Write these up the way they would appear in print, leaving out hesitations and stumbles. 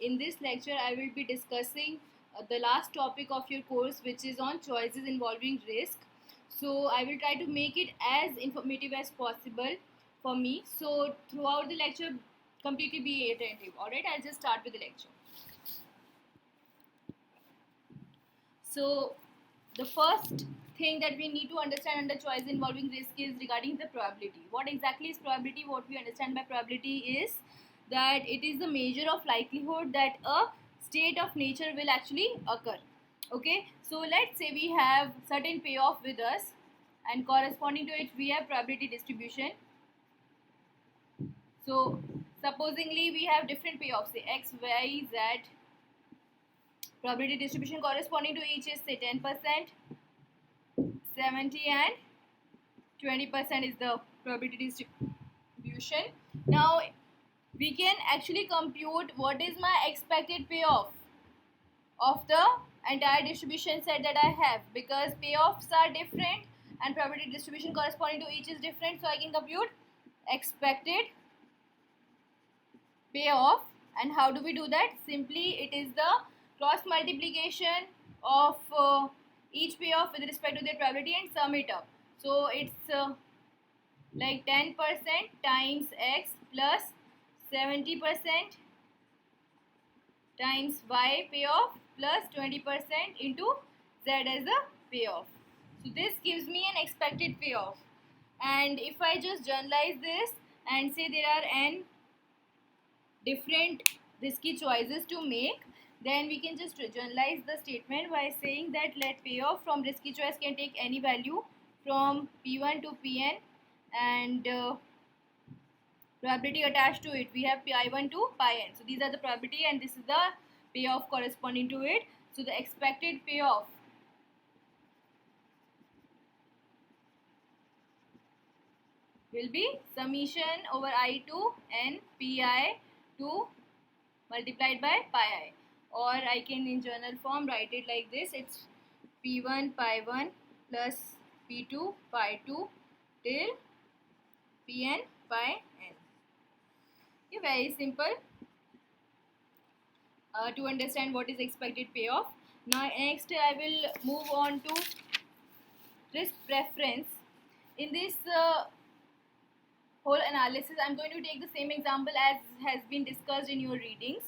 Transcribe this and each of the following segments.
In this lecture, I will be discussing the last topic of your course, which is on choices involving risk. So, I will try to make it as informative as possible for me. So, throughout the lecture, completely be attentive. Alright, I'll just start with the lecture. So, the first thing that we need to understand under choice involving risk is regarding the probability. What exactly is probability? What we understand by probability is that it is the measure of likelihood that a state of nature will actually occur. Okay, so let's say we have certain payoff with us, and corresponding to it we have probability distribution. So supposingly we have different payoffs, say x, y, z. Probability distribution corresponding to each is say 10%, 70 and 20% is the probability distribution. Now we can actually compute what is my expected payoff of the entire distribution set that I have, because payoffs are different and probability distribution corresponding to each is different. So I can compute expected payoff. And how do we do that? Simply it is the cross multiplication of each payoff with respect to their probability and sum it up. So it's like 10% times x plus 70% times y payoff plus 20% into z as the payoff. So this gives me an expected payoff. And if I just generalize this and say there are n different risky choices to make, then we can just generalize the statement by saying that let payoff from risky choice can take any value from p1 to pn, and probability attached to it we have pi1 to pi n. So these are the probability and this is the payoff corresponding to it. So the expected payoff will be summation over I to n pi 2 multiplied by pi I, or I can in journal form write it like this. It's p1 pi 1 plus p2 pi 2 till pn pi n. Yeah, very simple to understand what is expected payoff. Now next I will move on to risk preference. In this whole analysis, I'm going to take the same example as has been discussed in your readings.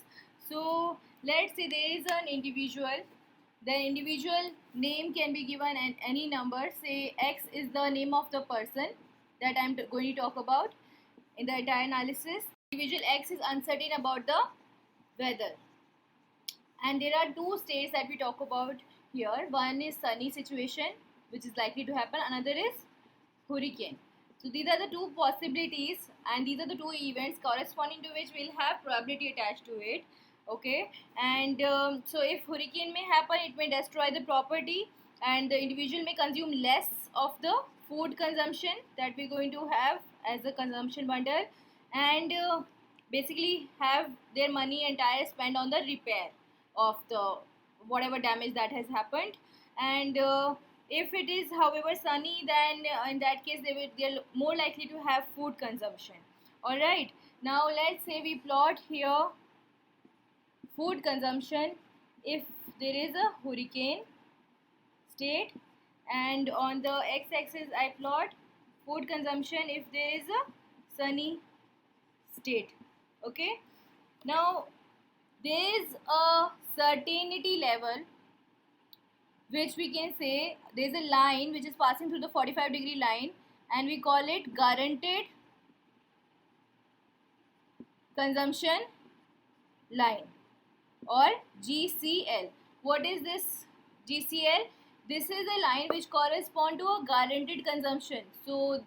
So let's say there is an individual. The individual name can be given any number. Say x is the name of the person that I'm going to talk about in the entire analysis. Individual x is uncertain about the weather, and there are two states that we talk about here. One is sunny situation, which is likely to happen. Another is hurricane. So these are the two possibilities, and these are the two events corresponding to which we'll have probability attached to it. Okay, and so if hurricane may happen, it may destroy the property, and the individual may consume less of the food consumption that we're going to have as a consumption bundle, and basically have their money entire spent on the repair of the whatever damage that has happened. And if it is however sunny, then in that case they're more likely to have food consumption. All right, now let's say we plot here food consumption if there is a hurricane state, and on the x-axis I plot food consumption if there is a sunny state. Okay, now there is a certainty level which we can say there is a line which is passing through the 45-degree line, and we call it guaranteed consumption line or GCL. What is this GCL? This is a line which corresponds to a guaranteed consumption. So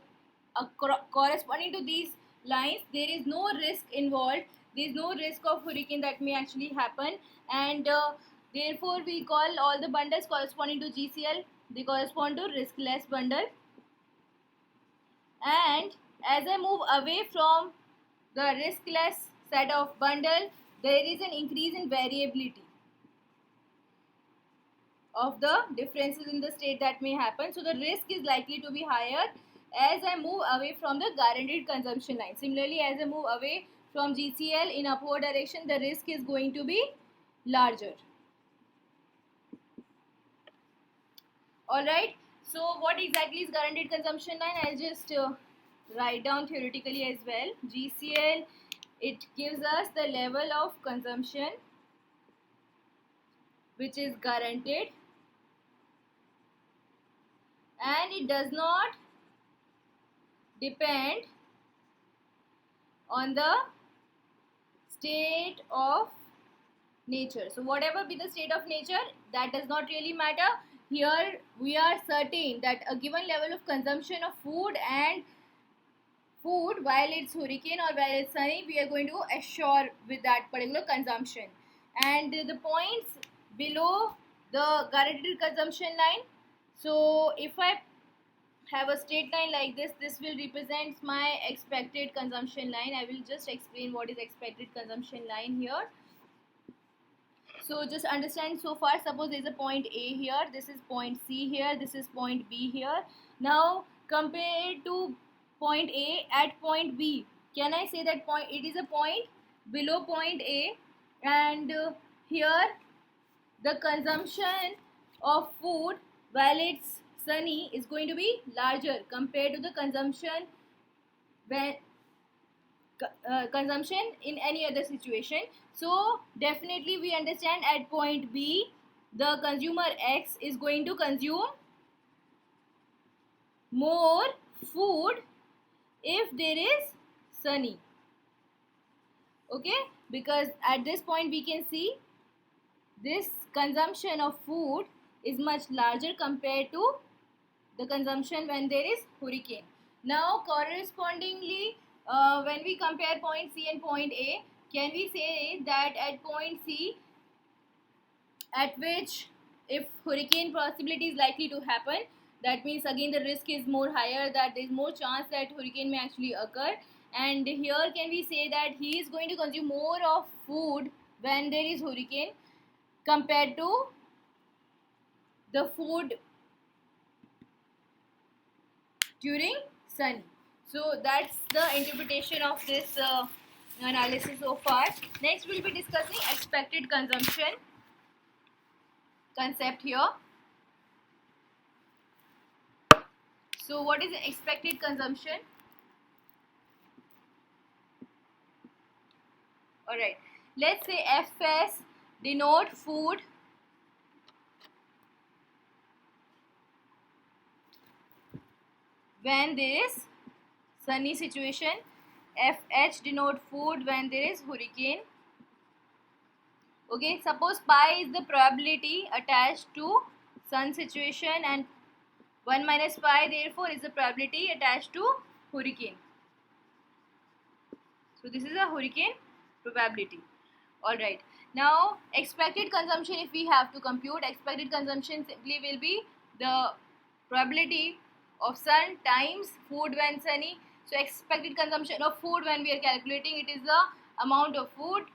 corresponding to these lines, there is no risk involved. There is no risk of hurricane that may actually happen, and therefore we call all the bundles corresponding to GCL, they correspond to riskless bundle. And as I move away from the riskless set of bundle, there is an increase in variability of the differences in the state that may happen. So the risk is likely to be higher as I move away from the guaranteed consumption line. Similarly, as I move away from GCL in upward direction, the risk is going to be larger. Alright, so what exactly is guaranteed consumption line? I'll just write down theoretically as well. GCL, it gives us the level of consumption which is guaranteed, and it does not depend on the state of nature. So whatever be the state of nature, that does not really matter. Here we are certain that a given level of consumption of food while it's hurricane or while it's sunny, we are going to assure with that particular consumption. And the points below the guaranteed consumption line, so if I have a straight line like this will represent my expected consumption line. I will just explain what is expected consumption line here. So just understand so far, suppose there is a point A here, this is point C here, this is point B here. Now compared to point A at point B, can I say that point, it is a point below point A, and here the consumption of food while it's sunny is going to be larger compared to the consumption when consumption in any other situation. So definitely we understand at point B, the consumer X is going to consume more food if there is sunny. Okay, because at this point we can see this consumption of food is much larger compared to the consumption when there is hurricane. Now correspondingly, when we compare point C and point A, can we say that at point C, at which if hurricane possibility is likely to happen, that means again the risk is more higher, that there is more chance that hurricane may actually occur, and here can we say that he is going to consume more of food when there is hurricane compared to the food during sunny. So that's the interpretation of this analysis so far. Next we'll be discussing expected consumption concept here. So what is the expected consumption? Alright, let's say FS denote food when there is sunny situation, FH denote food when there is hurricane. Okay, suppose pi is the probability attached to sun situation and 1 minus pi therefore is the probability attached to hurricane. So this is a hurricane probability. Alright, now expected consumption, if we have to compute, expected consumption simply will be the probability of sun times food when sunny. So expected consumption of food when we are calculating, it is the amount of food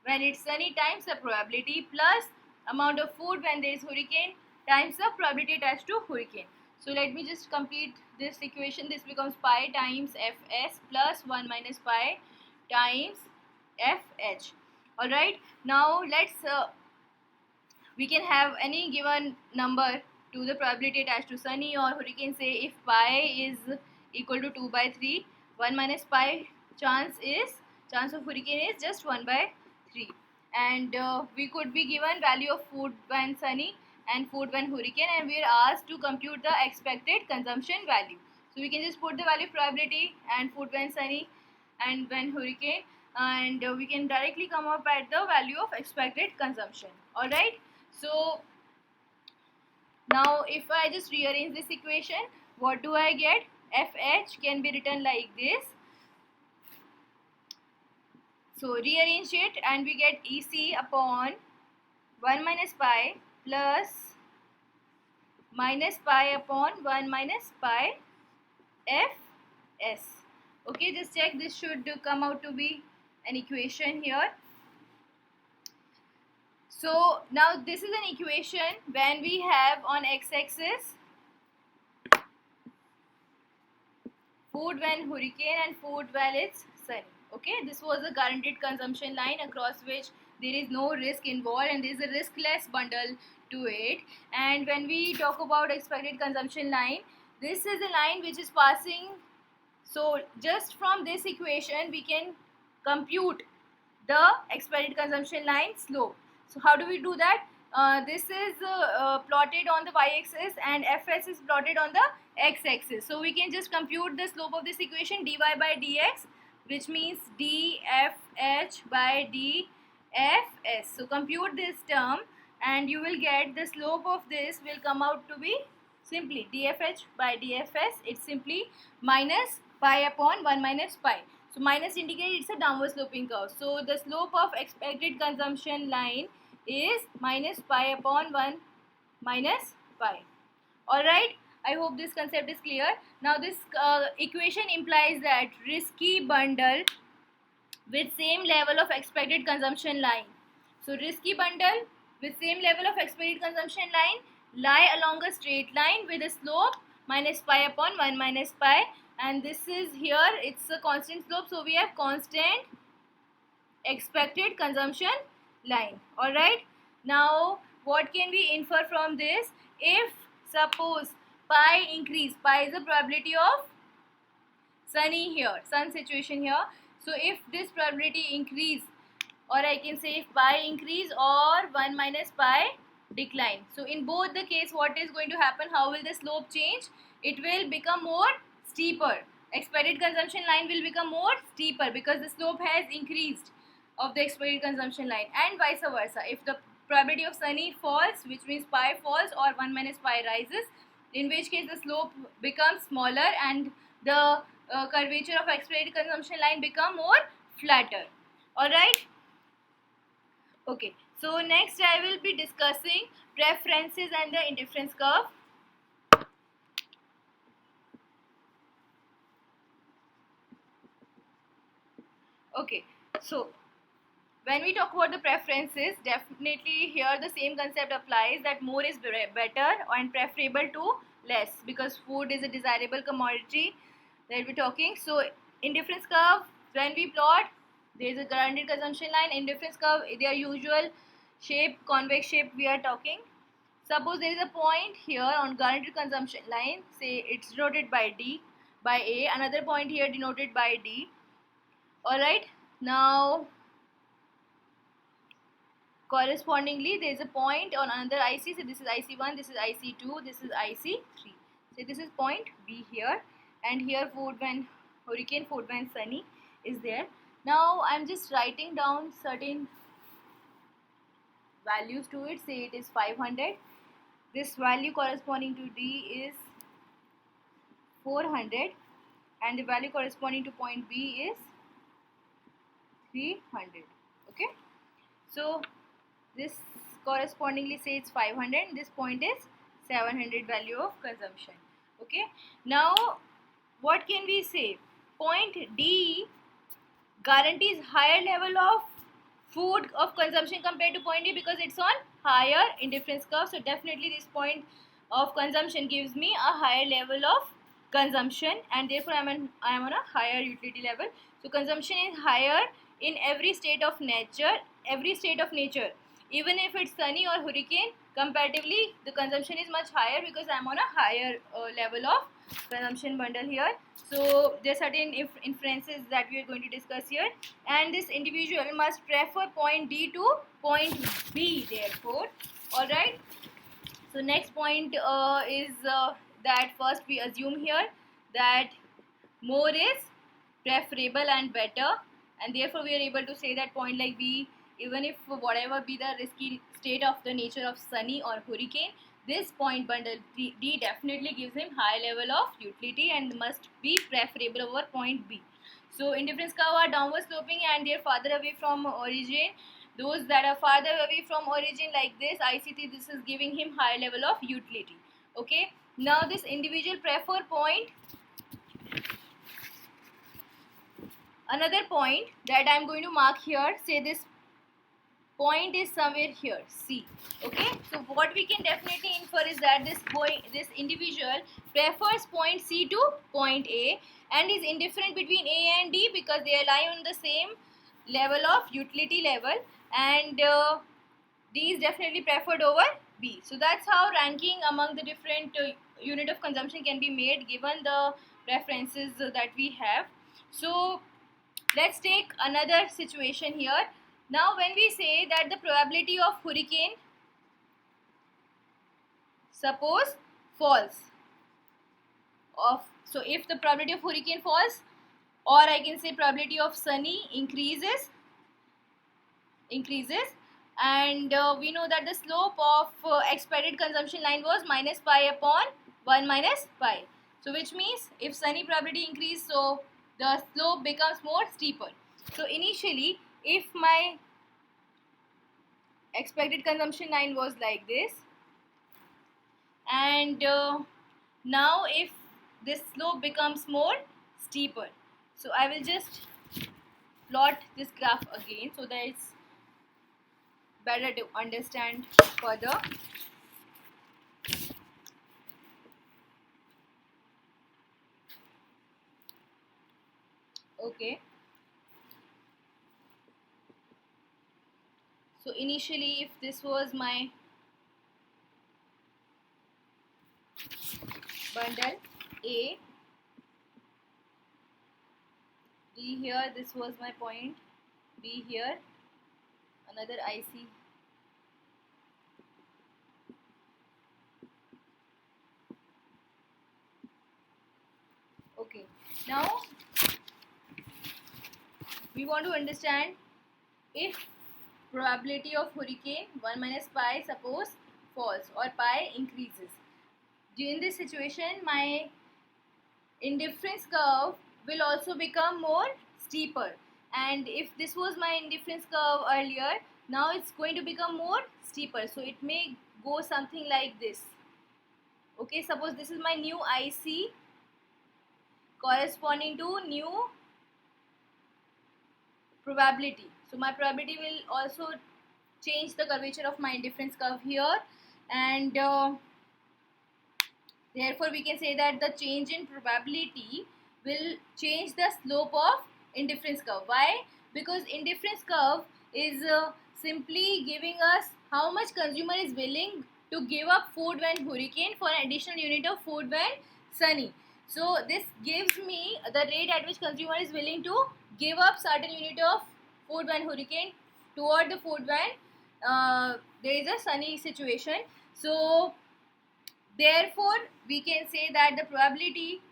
when it's sunny times the probability plus amount of food when there is hurricane times the probability attached to hurricane. So let me just complete this equation. This becomes pi times Fs plus 1 minus pi times Fh. Alright, now let's we can have any given number to the probability attached to sunny or hurricane. Say if pi is equal to 2 by 3, 1 minus pi chance of hurricane is just 1 by 3, and we could be given value of food when sunny and food when hurricane, and we are asked to compute the expected consumption value. So we can just put the value of probability and food when sunny and when hurricane, and we can directly come up at the value of expected consumption. Alright, so now if I just rearrange this equation, what do I get? Fh can be written like this. So rearrange it and we get Ec upon 1 minus pi plus minus pi upon 1 minus pi Fs. Okay, just check, this should come out to be an equation here. So now this is an equation when we have on x-axis food when hurricane and food while it's sunny. Okay, this was a guaranteed consumption line across which there is no risk involved and there is a riskless bundle to it. And when we talk about expected consumption line, this is a line which is passing. So just from this equation we can compute the expected consumption line slope. So how do we do that? This is plotted on the y-axis and fs is plotted on the x-axis. So we can just compute the slope of this equation, dy by dx, which means dfh by dfs. So compute this term and you will get the slope of this will come out to be simply dfh by dfs. It's simply minus pi upon 1 minus pi. So minus indicates it's a downward sloping curve. So the slope of expected consumption line is minus pi upon 1 minus pi. Alright, I hope this concept is clear. Now this equation implies that risky bundle with same level of expected consumption line. So risky bundle with same level of expected consumption line lie along a straight line with a slope minus pi upon 1 minus pi, and this is here, it's a constant slope, so we have constant expected consumption line. Alright, now what can we infer from this? If suppose pi increase, pi is the probability of sunny here, sun situation here. So if this probability increase, or I can say if pi increase or 1 minus pi decline. So in both the case, what is going to happen? How will the slope change? It will become more steeper. Expected consumption line will become more steeper because the slope has increased of the expected consumption line, and vice versa. If the probability of sunny falls, which means pi falls, or 1 minus pi rises, in which case the slope becomes smaller and the curvature of expected consumption line become more flatter. Alright. Okay, so next I will be discussing preferences and the indifference curve. Okay, so when we talk about the preferences, definitely here the same concept applies, that more is better and preferable to less, because food is a desirable commodity that we're talking. So indifference curve, when we plot, there is a guaranteed consumption line. Indifference curve, their usual shape, convex shape we are talking. Suppose there is a point here on guaranteed consumption line, say it's denoted by D, by A, another point here denoted by D. Alright, now correspondingly there is a point on another IC. So this is IC1, this is IC2, this is IC3. So this is point B here, and here food when hurricane, food when sunny is there. Now I'm just writing down certain values to it. Say it is 500. This value corresponding to D is 400, and the value corresponding to point B is 300. Okay, so this correspondingly say it's 500, this point is 700 value of consumption. Okay, now what can we say? Point D guarantees higher level of food of consumption compared to point D because it's on higher indifference curve. So definitely this point of consumption gives me a higher level of consumption, and therefore I am on a higher utility level. So consumption is higher in every state of nature, even if it's sunny or hurricane, comparatively the consumption is much higher because I am on a higher level of consumption bundle here. So there are certain inferences that we are going to discuss here, and this individual must prefer point D to point B therefore. Alright, so next point is that first we assume here that more is preferable and better, and therefore we are able to say that point like B, even if whatever be the risky state of the nature of sunny or hurricane, this point bundle D definitely gives him high level of utility and must be preferable over point B. So indifference curve are downward sloping and they are farther away from origin. Those that are farther away from origin like this IC3, this is giving him high level of utility. Okay, now this individual prefer point. Another point that I am going to mark here, say this point is somewhere here, C. Okay, so what we can definitely infer is that this individual prefers point C to point A and is indifferent between A and D because they lie on the same level of utility level, and D is definitely preferred over B. So that's how ranking among the different unit of consumption can be made given the preferences that we have. So let's take another situation here. Now when we say that the probability of hurricane, suppose falls, so if the probability of hurricane falls, or I can say probability of sunny increases, and we know that the slope of expected consumption line was minus pi upon 1 minus pi. So which means if sunny probability increase, so the slope becomes more steeper. So initially if my expected consumption line was like this, and now if this slope becomes more steeper, so I will just plot this graph again so that it's better to understand further. Okay, so initially if this was my bundle A, D here, this was my point, B here, another IC. Okay, now we want to understand if probability of hurricane 1 minus pi suppose falls or pi increases. During this situation my indifference curve will also become more steeper, and if this was my indifference curve earlier, now it's going to become more steeper, so it may go something like this. Okay, suppose this is my new IC corresponding to new probability, so my probability will also change the curvature of my indifference curve here, and therefore we can say that the change in probability will change the slope of indifference curve. Why? Because indifference curve is simply giving us how much consumer is willing to give up food when hurricane for an additional unit of food when sunny. So this gives me the rate at which consumer is willing to give up certain unit of food when hurricane toward the food when there is a sunny situation. So therefore we can say that the probability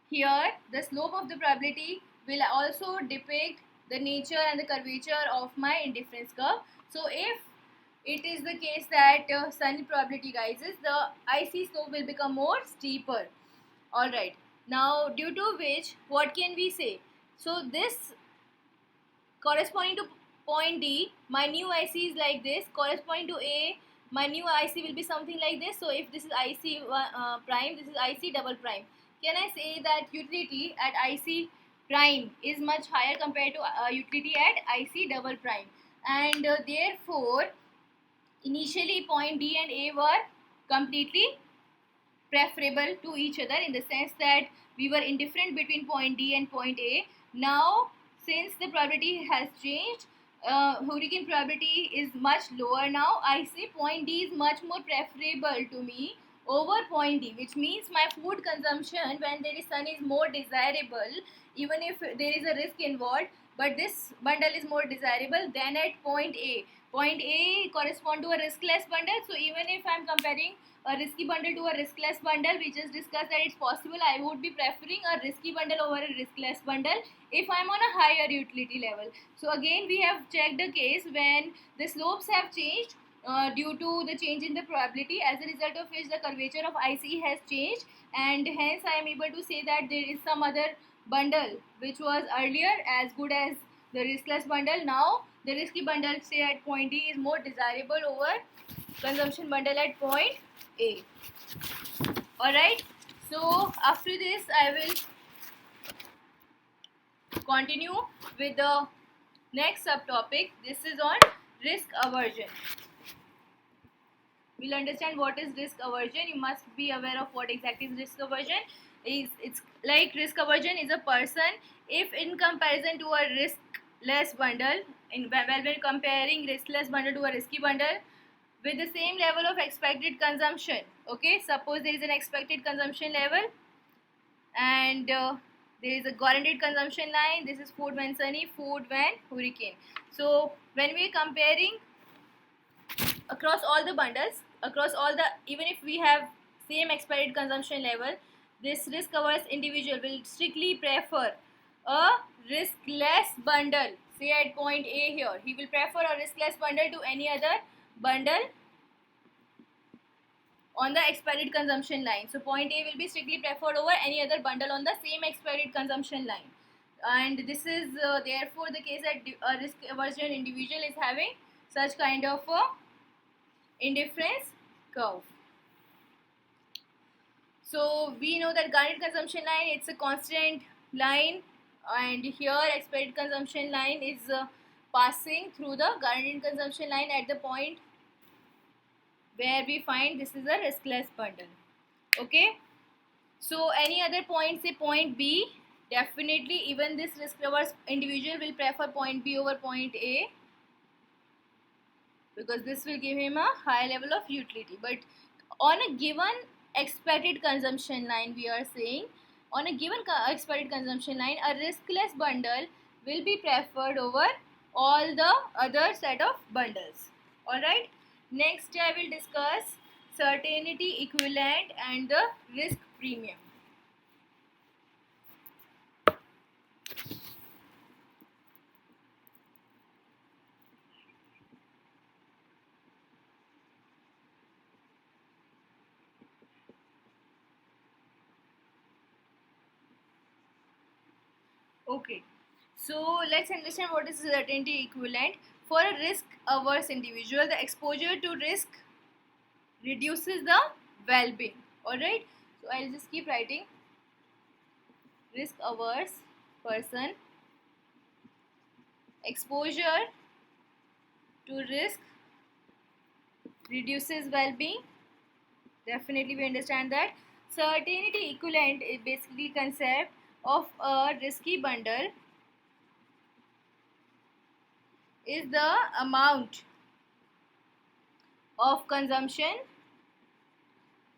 here, the slope of the probability will also depict the nature and the curvature of my indifference curve. So if it is the case that sunny probability rises, the IC slope will become more steeper. Alright, now due to which what can we say? So this corresponding to point D, my new IC is like this, corresponding to A, my new IC will be something like this. So if this is IC prime, this is IC double prime. Can I say that utility at IC prime is much higher compared to utility at IC double prime, and therefore initially point D and A were completely preferable to each other in the sense that we were indifferent between point D and point A. Now since the probability has changed, hurricane probability is much lower now, I say point D is much more preferable to me over point D, which means my food consumption when there is sun is more desirable, even if there is a risk involved, but this bundle is more desirable than at point A. Point A correspond to a riskless bundle, so even if I am comparing a risky bundle to a riskless bundle, we just discussed that it's possible I would be preferring a risky bundle over a riskless bundle if I'm on a higher utility level. So again we have checked a case when the slopes have changed due to the change in the probability, as a result of which the curvature of IC has changed, and hence I am able to say that there is some other bundle which was earlier as good as the riskless bundle. Now the risky bundle say at point D is more desirable over consumption bundle at point A. Alright, so after this I will continue with the next subtopic. This is on risk aversion. We'll understand what is risk aversion. You must be aware of what exactly is risk aversion. It's like risk aversion is a person if in comparison to a riskless bundle, when we're comparing riskless bundle to a risky bundle with the same level of expected consumption. Okay, suppose there is an expected consumption level and there is a guaranteed consumption line. This is food when sunny, food when hurricane. So when we are comparing across all the bundles, across all the, even if we have same expired consumption level, this risk averse individual will strictly prefer a riskless bundle. Say at point A here, he will prefer a riskless bundle to any other bundle on the expired consumption line. So point A will be strictly preferred over any other bundle on the same expired consumption line. And this is therefore the case that a risk aversion individual is having such kind of a indifference curve. So we know that guaranteed consumption line, it's a constant line, and here expected consumption line is passing through the guaranteed consumption line at the point where we find this is a riskless bundle. Okay, so any other point, say point B, definitely even this risk averse individual will prefer point B over point A, because this will give him a high level of utility. But on a given expected consumption line, we are saying on a given expected consumption line, a riskless bundle will be preferred over all the other set of bundles. Alright, next I will discuss certainty equivalent and the risk premium. Okay, so let's understand what is certainty equivalent. For a risk averse individual, the exposure to risk reduces the well-being. Alright, so I'll just keep writing. Risk averse person, exposure to risk reduces well-being. Definitely we understand that. Certainty equivalent is basically concept of a risky bundle is the amount of consumption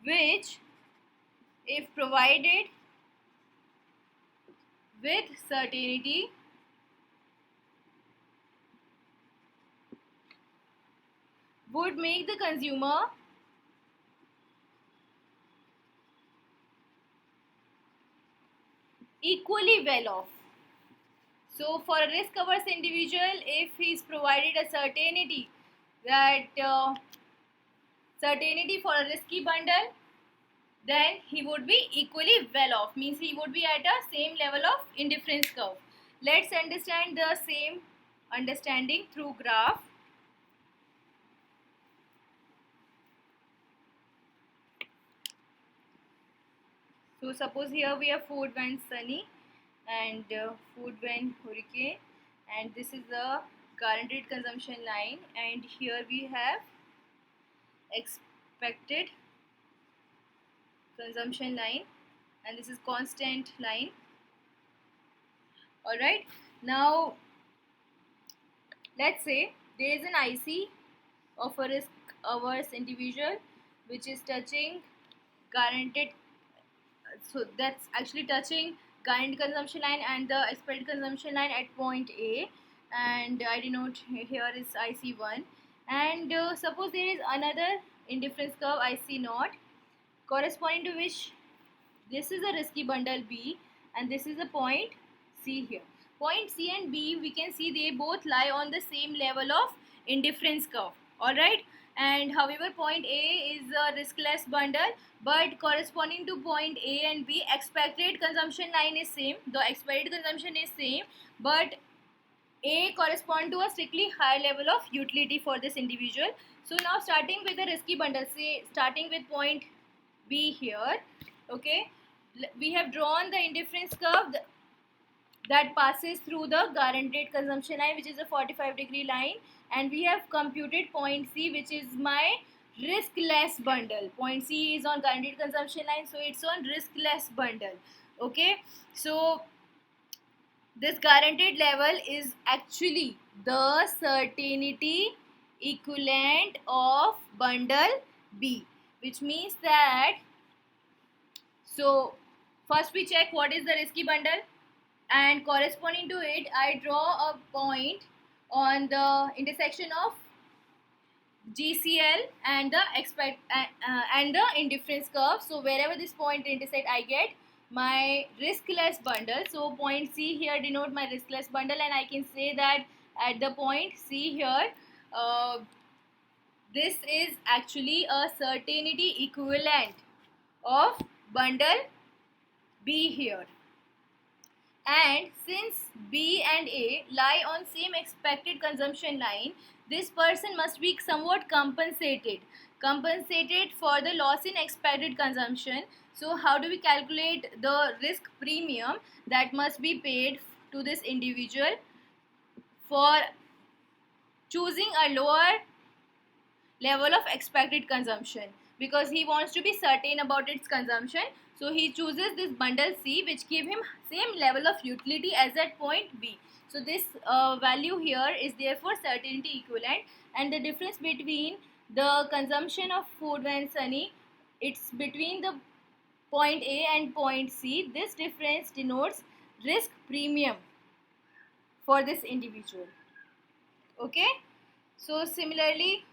which, if provided with certainty, would make the consumer equally well off. So for a risk averse individual, if he is provided a certainty that certainty for a risky bundle, then he would be equally well off, means he would be at a same level of indifference curve. Let's understand the same understanding through graph. So suppose here we have food when sunny and food when hurricane, and this is the guaranteed consumption line, and here we have expected consumption line, and this is constant line. Alright, now let's say there is an IC of a risk averse individual which is touching guaranteed, so that's actually touching guaranteed consumption line and the expected consumption line at point A, and I denote here is IC1, and suppose there is another indifference curve IC0 corresponding to which this is a risky bundle B and this is a point C here. Point C and B, we can see they both lie on the same level of indifference curve. Alright, and however point A is a riskless bundle, but corresponding to point A and B, expected consumption line is same, the expected consumption is same, but A correspond to a strictly high level of utility for this individual. So now starting with the risky bundle, say starting with point B here, okay, we have drawn the indifference curve that passes through the guaranteed consumption line, which is a 45-degree line, and we have computed point C, which is my risk-less bundle. Point C is on guaranteed consumption line, so it's on risk-less bundle. Okay, so this guaranteed level is actually the certainty equivalent of bundle B, which means that, so first we check what is the risky bundle, and corresponding to it I draw a point on the intersection of GCL and the and the indifference curve. So wherever this point intersect, I get my riskless bundle. So point C here denote my riskless bundle, and I can say that at the point C here, this is actually a certainty equivalent of bundle B here. And since B and A lie on same expected consumption line, this person must be somewhat compensated for the loss in expected consumption. So how do we calculate the risk premium that must be paid to this individual for choosing a lower level of expected consumption? Because he wants to be certain about its consumption, so he chooses this bundle C, which give him same level of utility as at point B. So this value here is therefore certainty equivalent, and the difference between the consumption of food when sunny, it's between the point A and point C. This difference denotes risk premium for this individual. Okay, so similarly,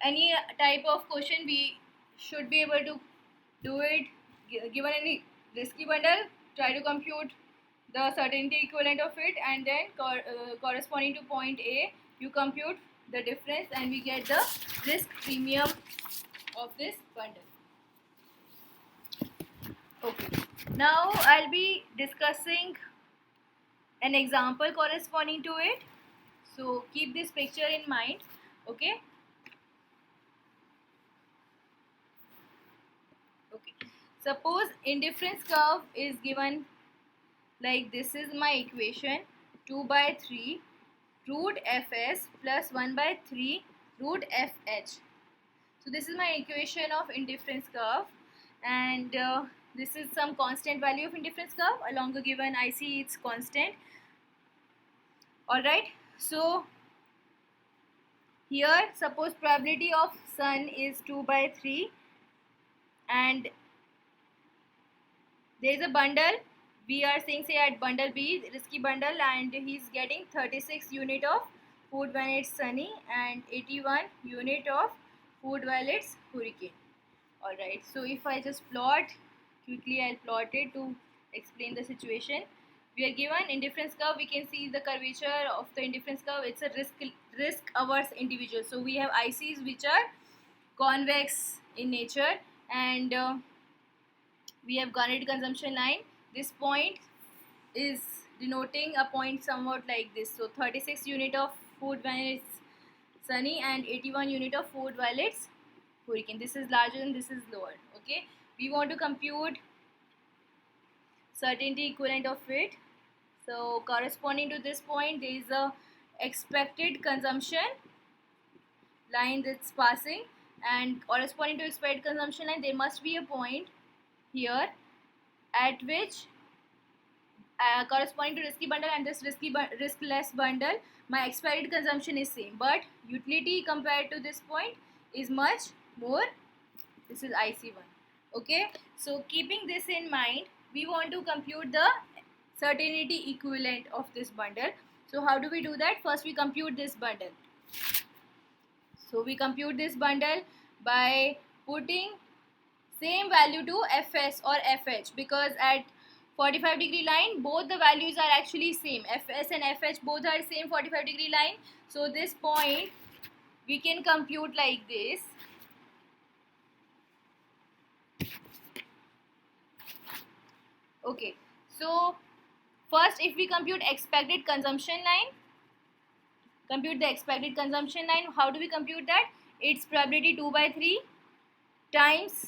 any type of question we should be able to do it. Given any risky bundle, try to compute the certainty equivalent of it, and then corresponding to point A, you compute the difference, and we get the risk premium of this bundle. Okay, now I'll be discussing an example corresponding to it, so keep this picture in mind. Okay. Suppose indifference curve is given like this is my equation, 2 by 3 root fs plus 1 by 3 root fh. So this is my equation of indifference curve, and this is some constant value of indifference curve along a given IC, it's constant. Alright, so here suppose probability of sun is 2 by 3, and there is a bundle, we are saying say at bundle B, risky bundle, and he's getting 36 unit of food when it's sunny and 81 unit of food while it's hurricane. Alright, so if I just plot quickly, I'll plot it to explain the situation. We are given indifference curve, we can see the curvature of the indifference curve, it's a risk averse individual. So we have ICs which are convex in nature, and we have guaranteed consumption line. This point is denoting a point somewhat like this. So 36 unit of food when it's sunny and 81 unit of food while it's hurricane. This is larger and this is lower. Okay, we want to compute certainty equivalent of it. So corresponding to this point, there is a expected consumption line that's passing, and corresponding to expected consumption line, there must be a point here at which corresponding to risky bundle and this riskless bundle, my expected consumption is same, but utility compared to this point is much more. This is IC1. Okay, so keeping this in mind, we want to compute the certainty equivalent of this bundle. So how do we do that? First we compute this bundle. So we compute this bundle by putting same value to Fs or Fh, because at 45-degree line both the values are actually same. Fs and Fh both are same 45-degree line. So this point we can compute like this. Okay, so first if we compute expected consumption line, compute the expected consumption line, how do we compute that? It's probability 2 by 3 times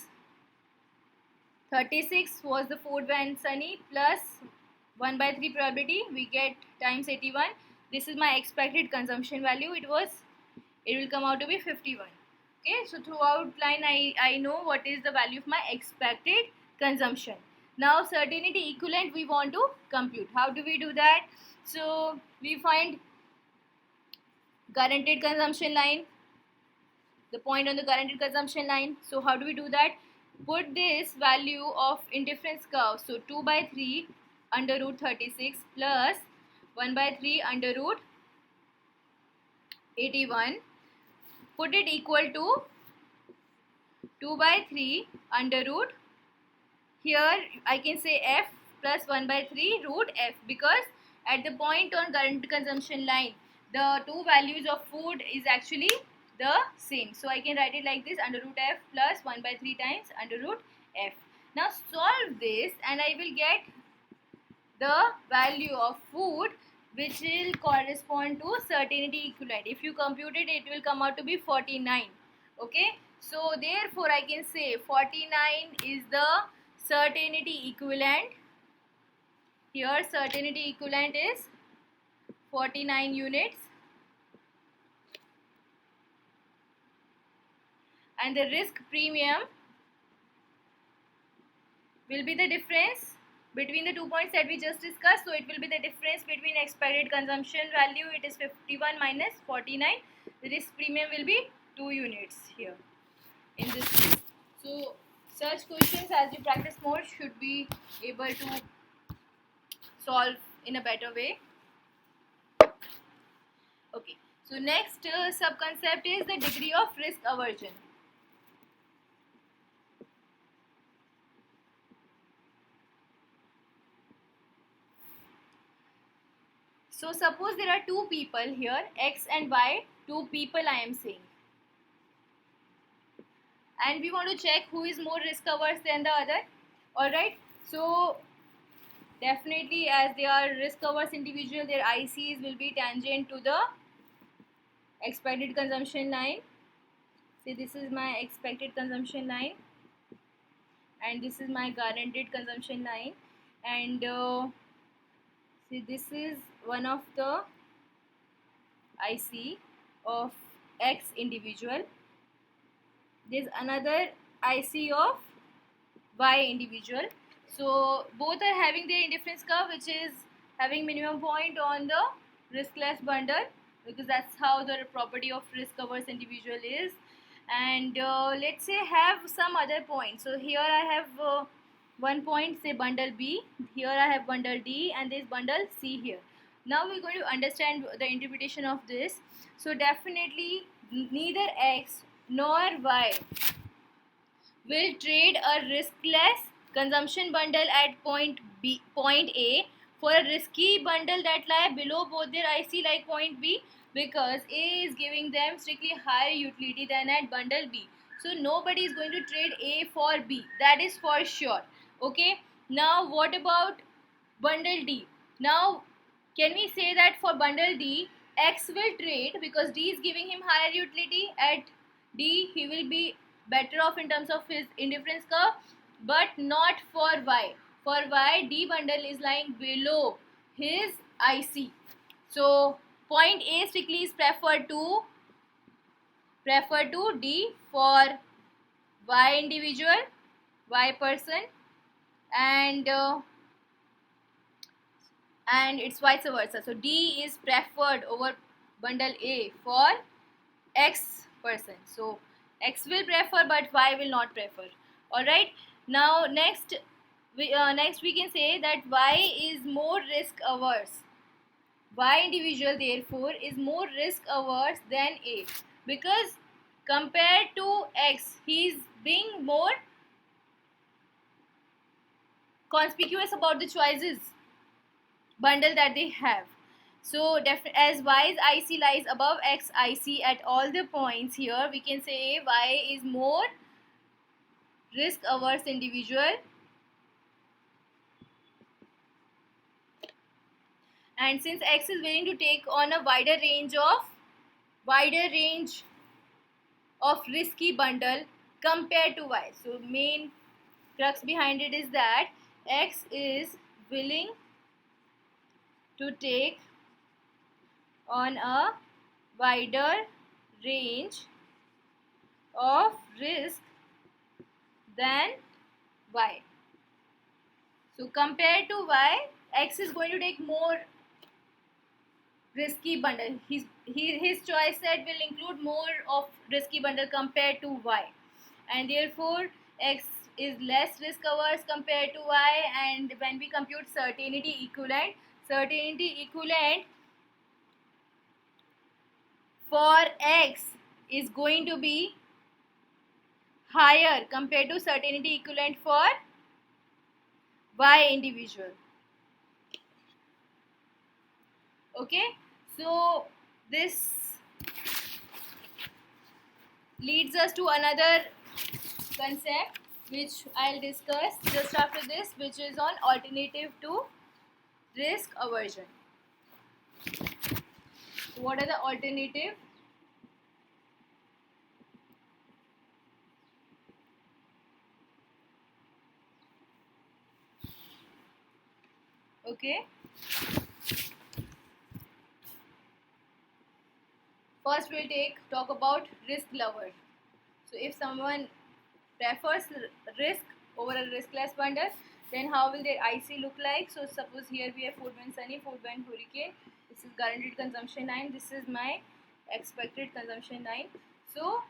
36 was the food when sunny plus 1 by 3 probability, we get times 81. this is my expected consumption value. It will come out to be 51. Okay, so throughout line I know what is the value of my expected consumption. Now certainty equivalent we want to compute. How do we do that? So we find guaranteed consumption line, the point on the guaranteed consumption line. So how do we do that? Put this value of indifference curve, so 2 by 3 under root 36 plus 1 by 3 under root 81, put it equal to 2 by 3 under root, here I can say f plus 1 by 3 root f, because at the point on guaranteed consumption line the two values of food is actually the same. So I can write it like this, under root f plus 1 by 3 times under root f. Now solve this and I will get the value of food which will correspond to certainty equivalent. If you compute it, it will come out to be 49. Okay, so therefore I can say 49 is the certainty equivalent. Here certainty equivalent is 49 units, and the risk premium will be the difference between the 2 points that we just discussed. So it will be the difference between expected consumption value, it is 51 minus 49. The risk premium will be 2 units here in this case. So such questions, as you practice more, should be able to solve in a better way. Okay, so next sub-concept is the degree of risk aversion. So suppose there are two people here, X and Y, two people I am saying, and we want to check who is more risk averse than the other. Alright, so definitely as they are risk averse individual, their ICs will be tangent to the expected consumption line. See, this is my expected consumption line and this is my guaranteed consumption line, and see, this is one of the IC of X individual, there is another IC of Y individual. So both are having their indifference curve, which is having minimum point on the riskless bundle, because that's how the property of risk averse individual is. And let's say have some other point. So here I have one point, say bundle B, here I have bundle D, and this bundle C here. Now we're going to understand the interpretation of this. So definitely neither X nor Y will trade a riskless consumption bundle at point A for a risky bundle that lie below both their IC like point B, because A is giving them strictly higher utility than at bundle B. So nobody is going to trade A for B, that is for sure. Okay, now what about bundle D? Now can we say that for bundle D, X will trade because D is giving him higher utility? At D he will be better off in terms of his indifference curve, but not for Y. For Y, D bundle is lying below his IC. So point A strictly is preferred to D for Y individual, Y person, and it's vice versa. So D is preferred over bundle A for X person. So X will prefer but Y will not prefer. Alright, now next we can say that Y is more risk averse. Y individual therefore is more risk averse than A, because compared to X he is being more conspicuous about the choices bundle that they have. So as Y's IC lies above X IC at all the points here, we can say Y is more risk averse individual, and since X is willing to take on a wider range of risky bundle compared to Y. So main crux behind it is that X is willing to take on a wider range of risk than Y. So compared to Y, X is going to take more risky bundle. His choice set will include more of risky bundle compared to Y, and therefore X is less risk averse compared to Y. And when we compute certainty equivalent for X is going to be higher compared to certainty equivalent for Y individual. Okay, so this leads us to another concept which I'll discuss just after this, which is on alternative to risk aversion. So what are the alternative? Okay, first we'll talk about risk lover. So if someone prefers risk over a riskless bundle, then how will their IC look like? So suppose here we have Foodman Sunny, Foodman Hurricane. This is guaranteed consumption line. This is my expected consumption line. So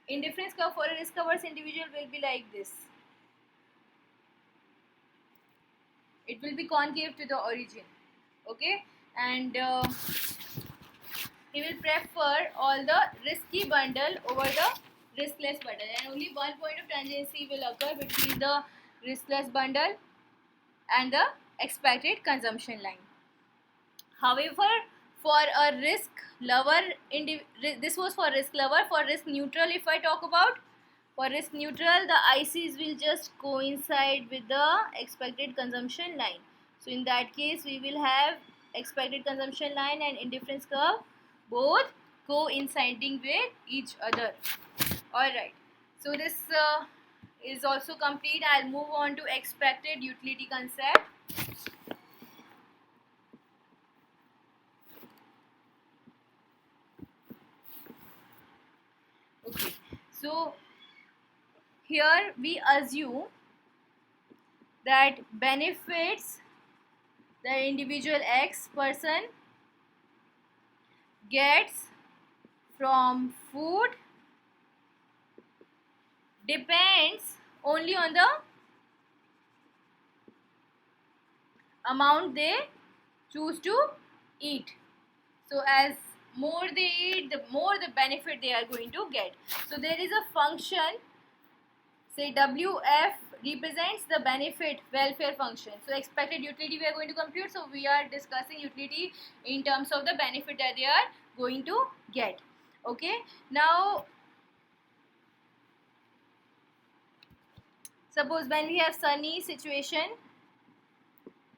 indifference curve for a risk averse individual will be like this. It will be concave to the origin. Okay, and he will prefer all the risky bundle over the riskless bundle, and only one point of tangency will occur between the riskless bundle and the expected consumption line. However, for a risk lover, this was for risk lover. For risk neutral, if I talk about, for risk neutral, the ICs will just coincide with the expected consumption line. So in that case, we will have expected consumption line and indifference curve both coinciding with each other. Alright, so this is also complete. I'll move on to expected utility concept. Okay, so here we assume that benefits the individual X person gets from food depends only on the amount they choose to eat. So as more they eat, the more the benefit they are going to get. So there is a function, say WF represents the benefit welfare function. So expected utility we are going to compute. So we are discussing utility in terms of the benefit that they are going to get. Okay, now suppose when we have Sunny situation,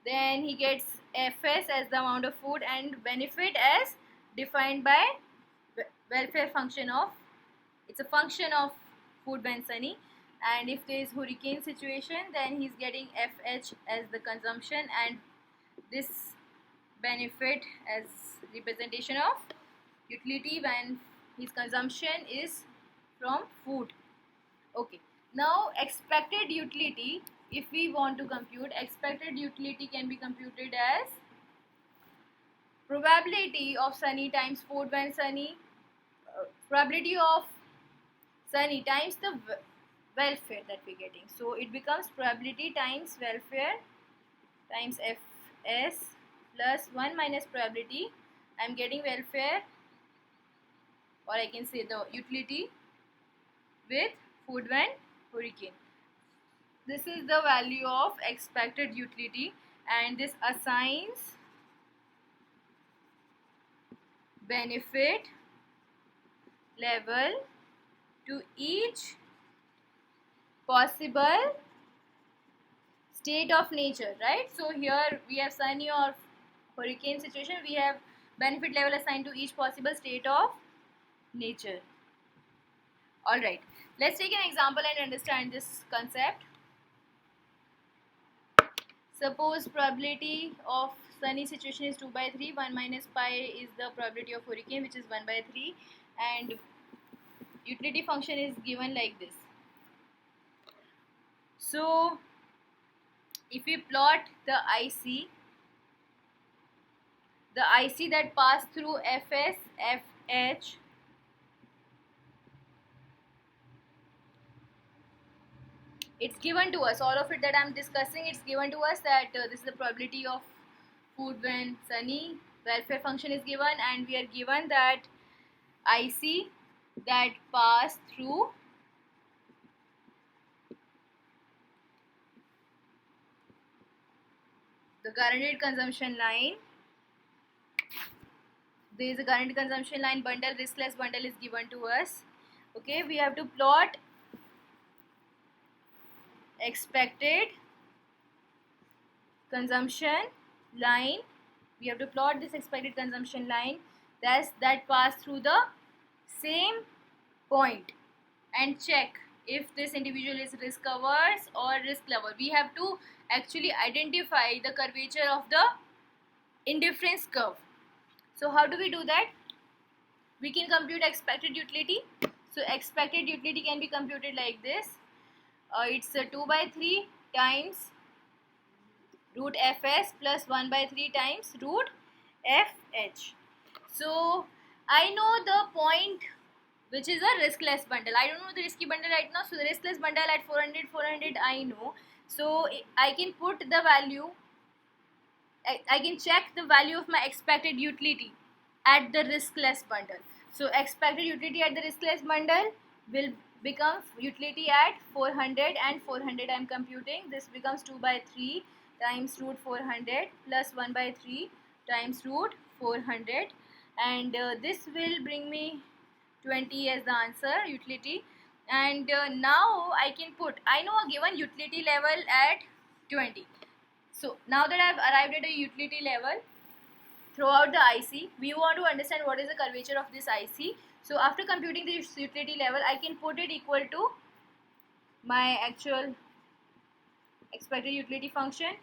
then he gets Fs as the amount of food and benefit as defined by welfare function of, it's a function of Foodman Sunny. And if there is Hurricane situation, then he's getting FH as the consumption and this benefit as representation of utility when his consumption is from food. Okay, now expected utility, if we want to compute, expected utility can be computed as probability of Sunny times Foodman Sunny, probability of Sunny times the welfare that we're getting. So it becomes probability times welfare times Fs plus 1 minus probability. I'm getting welfare, or I can say the utility with Foodman Hurricane. This is the value of expected utility, and this assigns benefit level to each possible state of nature, right? So here we have Sunny or Hurricane situation, we have benefit level assigned to each possible state of nature. Alright, let's take an example and understand this concept. Suppose probability of sunny situation is 2 by 3, 1 minus pi is the probability of hurricane, which is 1 by 3, and utility function is given like this. So if we plot the IC that passed through FS, FH, it's given to us, all of it that I'm discussing, it's given to us that this is the probability of food when sunny, welfare function is given, and we are given that IC that passed through the guaranteed consumption line. There is a guaranteed consumption line bundle, riskless bundle is given to us. Okay, we have to plot expected consumption line. We have to plot this expected consumption line that pass through the same point and check if this individual is risk averse or risk lover. We have to actually identify the curvature of the indifference curve. So how do we do that? We can compute expected utility. So expected utility can be computed like this. It's 2 by 3 times root fs plus 1 by 3 times root fh. So I know the point which is a riskless bundle. I don't know the risky bundle right now. So the riskless bundle at 400 I know. So I can put the value, I can check the value of my expected utility at the riskless bundle. So expected utility at the riskless bundle will become utility at 400, and 400 I am computing. This becomes 2 by 3 times root 400 plus 1 by 3 times root 400, and this will bring me 20 as the answer utility. And now I can put, I know a given utility level at 20. So now that I have arrived at a utility level throughout the IC, we want to understand what is the curvature of this IC. So after computing the utility level, I can put it equal to my actual expected utility function.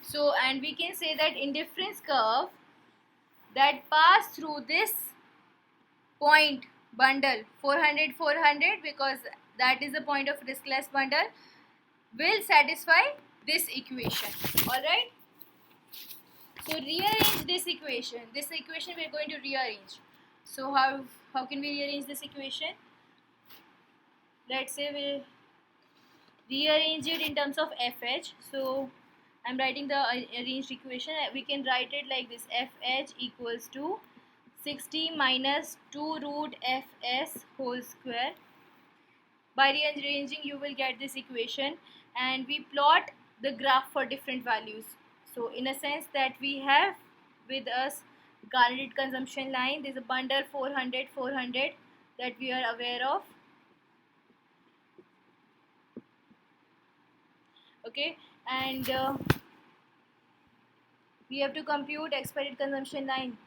So, and we can say that indifference curve that pass through this point bundle 400 400, because that is the point of riskless bundle, will satisfy this equation. Alright, so rearrange this equation. This equation we are going to rearrange. So how can we rearrange this equation? Let's say we rearrange it in terms of fh. So I'm writing the arranged equation. We can write it like this: fh equals to 60 minus 2 root fs whole square. By rearranging, you will get this equation, and we plot the graph for different values. So in a sense that we have with us guaranteed consumption line, there is a bundle 400 400 that we are aware of. Okay, and we have to compute expected consumption line.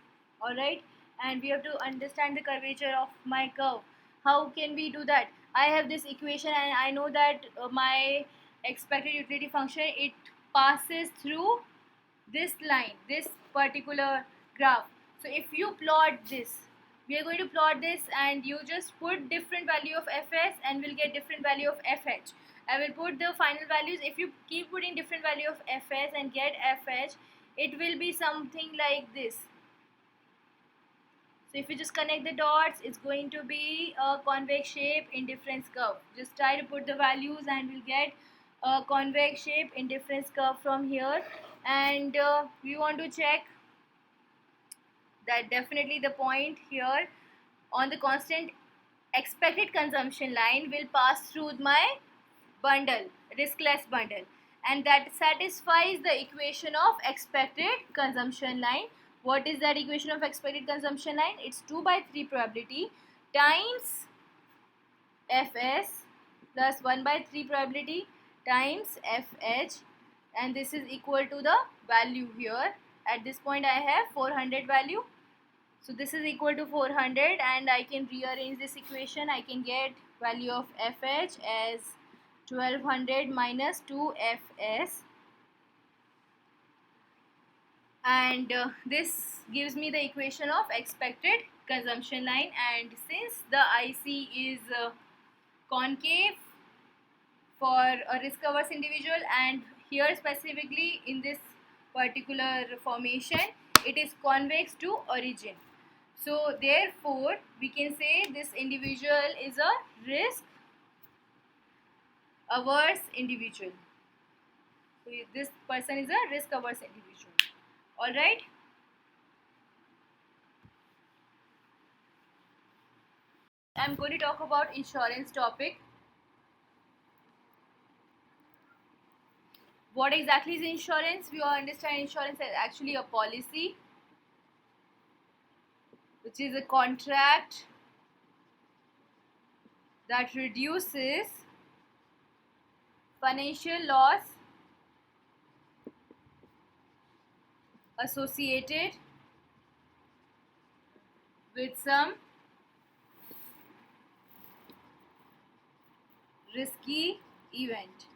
Alright, and we have to understand the curvature of my curve. How can we do that? I have this equation, and I know that my expected utility function, it passes through this line, this particular graph. So if you plot this, we are going to plot this, and you just put different value of fs and we'll get different value of fh. I will put the final values. If you keep putting different value of fs and get fh, it will be something like this. So if you just connect the dots, it's going to be a convex shape indifference curve. Just try to put the values and we'll get a convex shape indifference curve from here. And we want to check that definitely the point here on the constant expected consumption line will pass through my bundle, riskless bundle, and that satisfies the equation of expected consumption line. What is that equation of expected consumption line? It's 2 by 3 probability times fs plus 1 by 3 probability times fh, and this is equal to the value here. At this point I have 400 value, so this is equal to 400, and I can rearrange this equation. I can get value of FH as 1200 minus 2FS, and this gives me the equation of expected consumption line. And since the IC is concave for a risk averse individual, and here specifically in this particular formation it is convex to origin, so therefore we can say this individual is a risk averse individual. So this person is a risk averse individual. All right. I'm going to talk about insurance topic. What exactly is insurance? We all understand insurance as actually a policy, which is a contract that reduces financial loss associated with some risky event.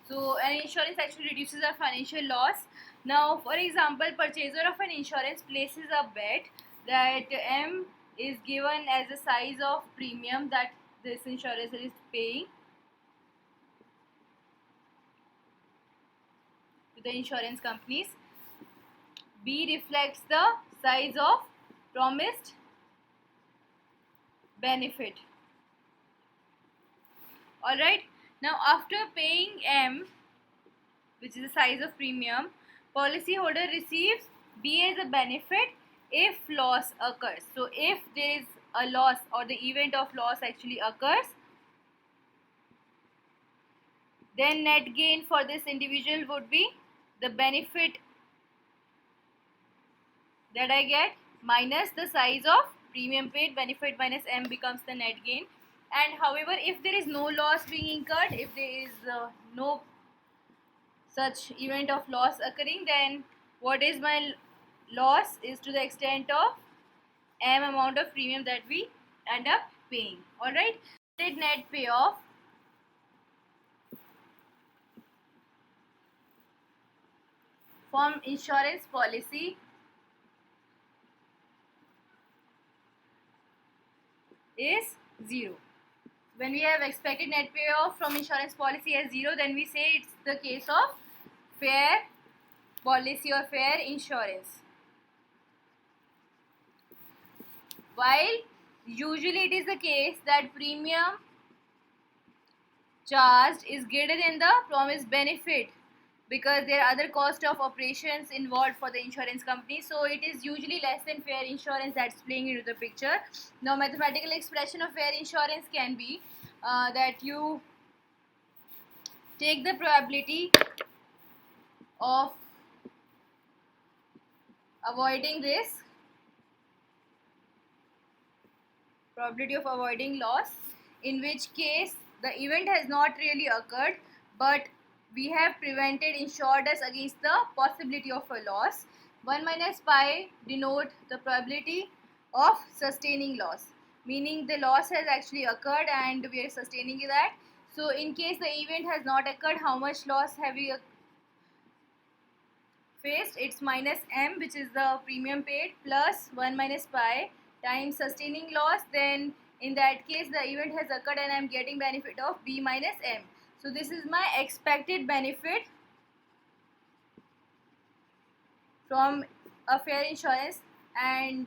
So an insurance actually reduces our financial loss. Now, for example, purchaser of an insurance places a bet that M is given as the size of premium that this insurance is paying to the insurance companies. B reflects the size of promised benefit. Alright, now after paying M, which is the size of premium, policyholder receives B as a benefit if loss occurs. So if there is a loss or the event of loss actually occurs, then net gain for this individual would be the benefit that I get minus the size of premium paid. Benefit minus M becomes the net gain. And however, if there is no loss being incurred, if there is no such event of loss occurring, then what is my loss is to the extent of M amount of premium that we end up paying. Alright, net payoff from insurance policy is 0. When we have expected net payoff from insurance policy as 0, then we say it's the case of fair policy or fair insurance. While usually it is the case that premium charged is greater than the promised benefit, because there are other cost of operations involved for the insurance company, so it is usually less than fair insurance that's playing into the picture. Now, mathematical expression of fair insurance can be that you take the probability of avoiding risk, probability of avoiding loss, in which case the event has not really occurred, but we have prevented, insured us against the possibility of a loss. 1 minus pi denote the probability of sustaining loss, meaning the loss has actually occurred and we are sustaining that. So in case the event has not occurred, how much loss have we faced? It's minus M, which is the premium paid, plus 1 minus pi times sustaining loss. Then in that case the event has occurred and I am getting benefit of B minus M. So this is my expected benefit from a fair insurance, and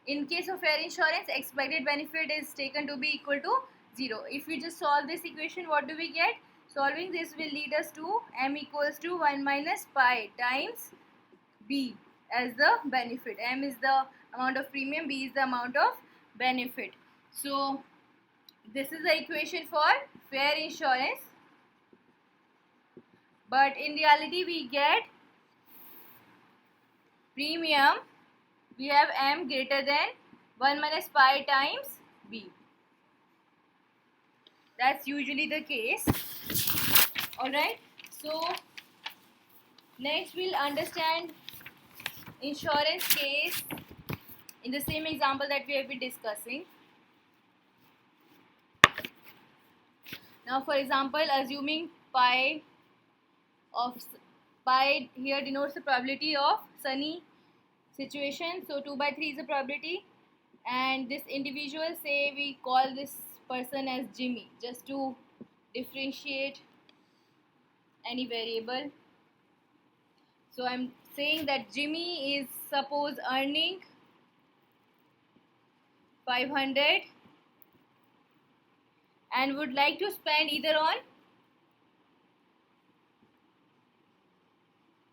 in case of fair insurance, expected benefit is taken to be equal to 0. If we just solve this equation, what do we get? Solving this will lead us to M equals to 1 minus pi times B as the benefit. M is the amount of premium, B is the amount of benefit. So this is the equation for fair insurance. But in reality we get premium, we have M greater than 1 minus pi times B. That's usually the case. Alright, so next we'll understand insurance case in the same example that we have been discussing. Now for example, assuming pi of pi here denotes the probability of sunny situation, so 2 by 3 is the probability, and this individual, say we call this person as Jimmy just to differentiate any variable. So I'm saying that Jimmy is suppose earning 500 and would like to spend either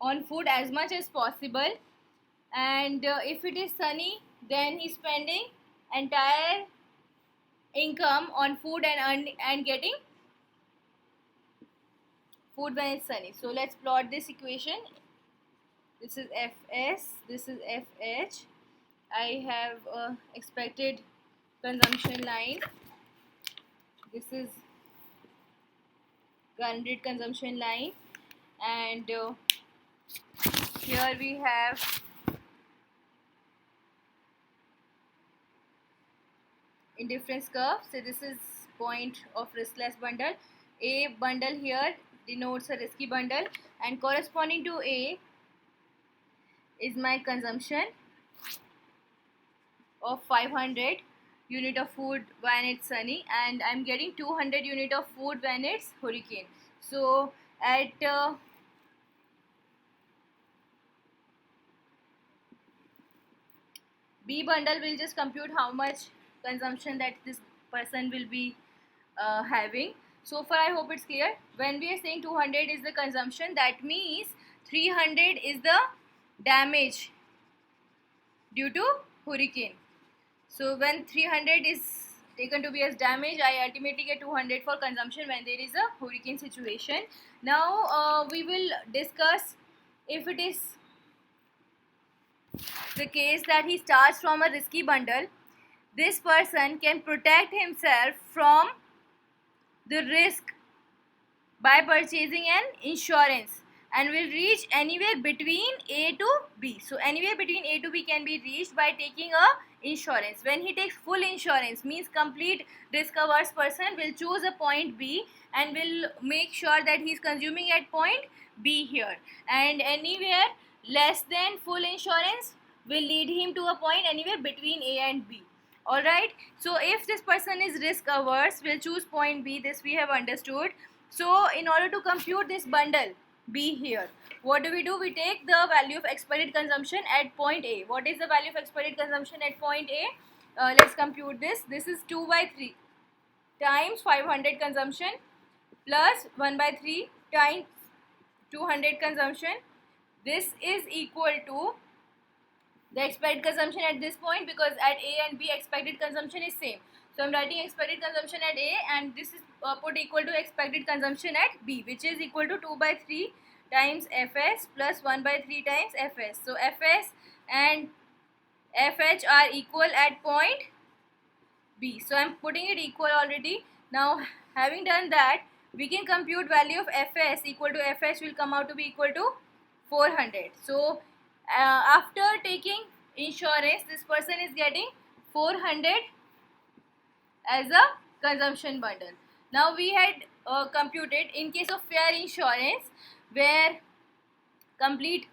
on food as much as possible, and if it is sunny then he's spending entire income on food and getting food when it's sunny. So let's plot this equation. This is Fs, this is Fh. I have expected consumption line. This is guaranteed consumption line, and here we have indifference curve. So this is point of riskless bundle. A bundle here denotes a risky bundle, and corresponding to A is my consumption of 500 unit of food when it's sunny, and I'm getting 200 unit of food when it's hurricane. So at B bundle, will just compute how much consumption that this person will be having. So far I hope it's clear. When we are saying 200 is the consumption, that means 300 is the damage due to hurricane. So when 300 is taken to be as damage, I ultimately get 200 for consumption when there is a hurricane situation. Now we will discuss if it is the case that he starts from a risky bundle, this person can protect himself from the risk by purchasing an insurance and will reach anywhere between A to B. So anywhere between A to B can be reached by taking a insurance. When he takes full insurance, means complete risk averse person will choose a point B and will make sure that he is consuming at point B here, and anywhere less than full insurance will lead him to a point anywhere between A and B. Alright, so if this person is risk averse, will choose point B. This we have understood. So in order to compute this bundle B here, what do? We take the value of expected consumption at point A. What is the value of expected consumption at point A? Let's compute this. This is 2 by 3 times 500 consumption plus 1 by 3 times 200 consumption. This is equal to the expected consumption at this point, because at A and B expected consumption is same. So I'm writing expected consumption at A, and this is put equal to expected consumption at B, which is equal to 2 by 3 times Fs plus 1 by 3 times Fs. So Fs and Fh are equal at point B. So I'm putting it equal already. Now having done that, we can compute value of Fs equal to Fh will come out to be equal to 400. So after taking insurance, this person is getting 400 as a consumption bundle. Now we had computed in case of fair insurance, where complete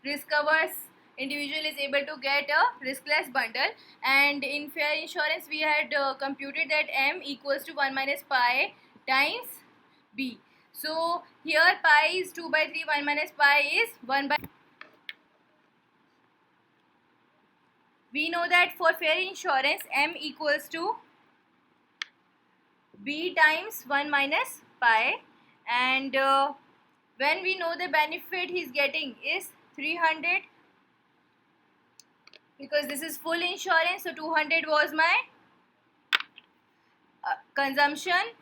risk averse individual is able to get a riskless bundle, and in fair insurance we had computed that M equals to 1 minus pi times B. So here pi is 2 by 3, 1 minus pi is 1 by. We know that for fair insurance M equals to B times 1 minus pi, and when we know the benefit he is getting is 300, because this is full insurance, so 200 was my consumption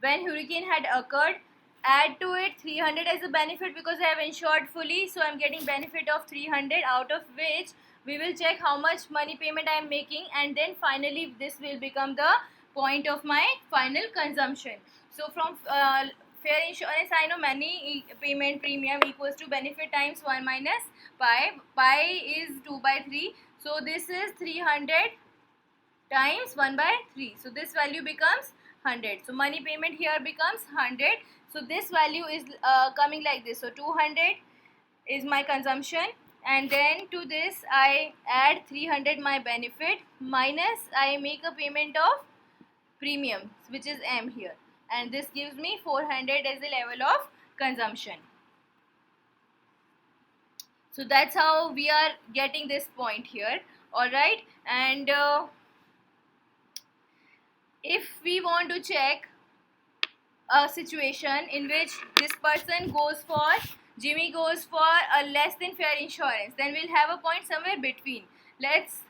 when hurricane had occurred. Add to it 300 as a benefit because I have insured fully, so I am getting benefit of 300, out of which we will check how much money payment I am making, and then finally this will become the point of my final consumption. So from fair insurance, I know money payment premium equals to benefit times 1 minus pi. Pi is 2 by 3, so this is 300 times 1 by 3. So this value becomes 100. So money payment here becomes 100. So this value is coming like this. So 200 is my consumption, and then to this I add 300 my benefit, minus I make a payment of premium, which is M here, and this gives me 400 as the level of consumption. So that's how we are getting this point here. Alright, and if we want to check a situation in which this person goes for, Jimmy goes for a less than fair insurance, then we'll have a point somewhere between. Let's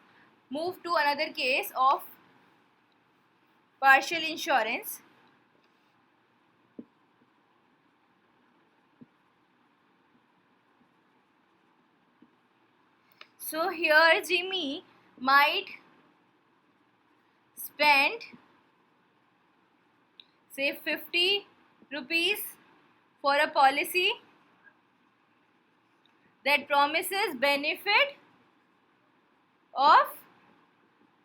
move to another case of partial insurance. So here Jimmy might spend say 50 rupees for a policy that promises benefit of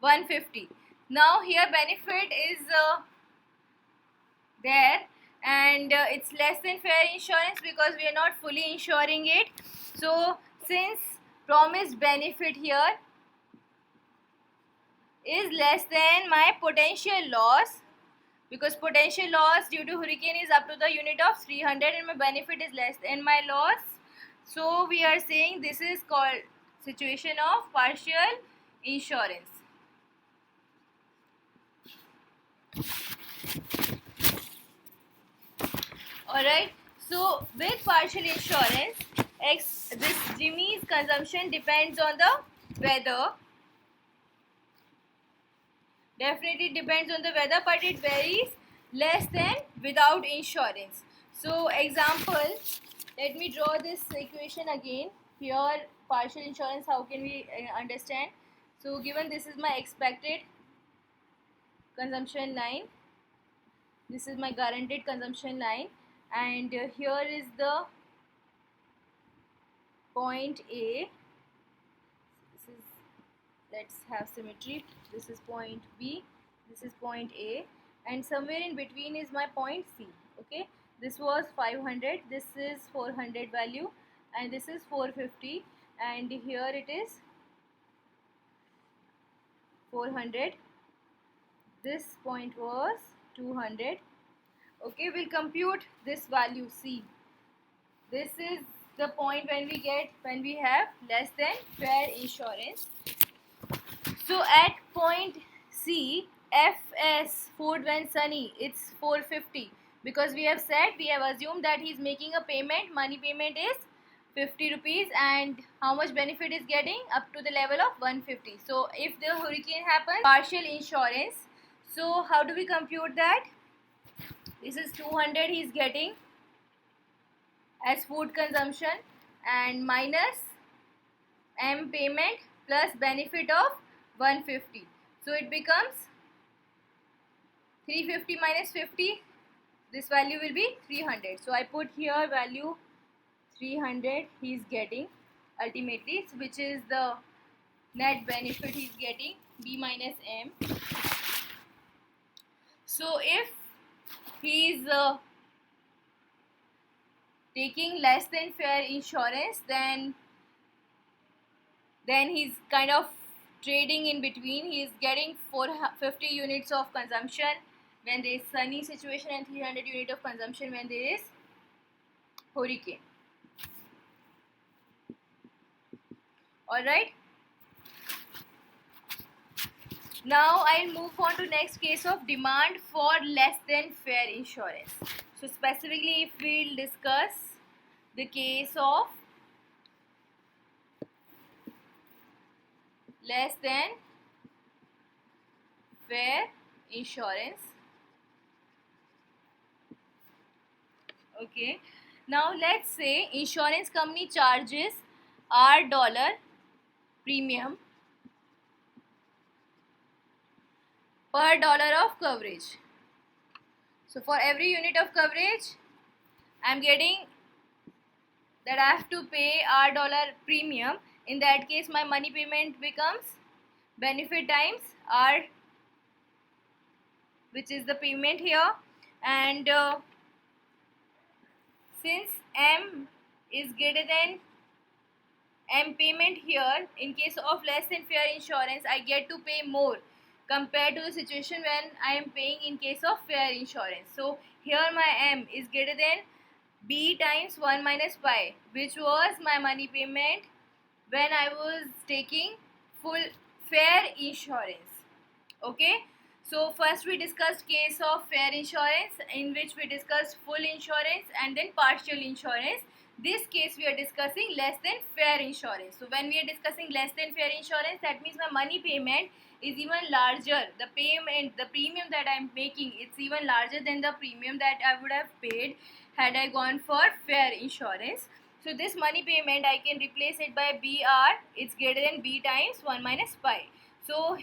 150. Now here benefit is there, and it's less than fair insurance because we are not fully insuring it. So since promised benefit here is less than my potential loss, because potential loss due to hurricane is up to the unit of 300 and my benefit is less than my loss, so we are saying this is called situation of partial insurance. Alright, so with partial insurance, this Jimmy's consumption depends on the weather. Definitely depends on the weather, but it varies less than without insurance. So example, let me draw this equation again. Here partial insurance, how can we understand? So given this is my expected consumption line, this is my guaranteed consumption line, and here is the point A. This is, let's have symmetry. This is point B, this is point A, and somewhere in between is my point C. Okay, this was 500, this is 400 value, and this is 450, and here it is 400. This point was 200. Okay, we'll compute this value C. This is the point when we have less than fair insurance. So at point C, FS, food when sunny, it's 450, because we have assumed that he's making a payment, money payment is 50 rupees, and how much benefit is getting up to the level of 150. So if the hurricane happens, partial insurance. So how do we compute that? This is 200 he's getting as food consumption, and minus M payment plus benefit of 150. So it becomes 350 minus 50. This value will be 300. So I put here value 300 he is getting ultimately, which is the net benefit he is getting, B minus M. So if he is taking less than fair insurance, then he's kind of trading in between. He is getting 450 units of consumption when there is sunny situation and 300 unit of consumption when there is hurricane. Alright, now I'll move on to next case of demand for less than fair insurance. So specifically, if we'll discuss the case of less than fair insurance. Okay, now let's say insurance company charges $R premium per dollar of coverage. So for every unit of coverage, I'm getting that I have to pay $R premium. In that case, my money payment becomes benefit times R which is the payment here. And since M is greater than M payment here, in case of less than fair insurance, I get to pay more compared to the situation when I am paying in case of fair insurance. So here my M is greater than B times 1 minus pi, which was my money payment when I was taking full fair insurance. Okay, so first we discussed case of fair insurance, in which we discussed full insurance and then partial insurance. This case we are discussing less than fair insurance. So when we are discussing less than fair insurance, that means my money payment is even larger. The payment, the premium that I am making, it's even larger than the premium that I would have paid had I gone for fair insurance. So this money payment, I can replace it by BR. It's greater than B times 1 minus pi. So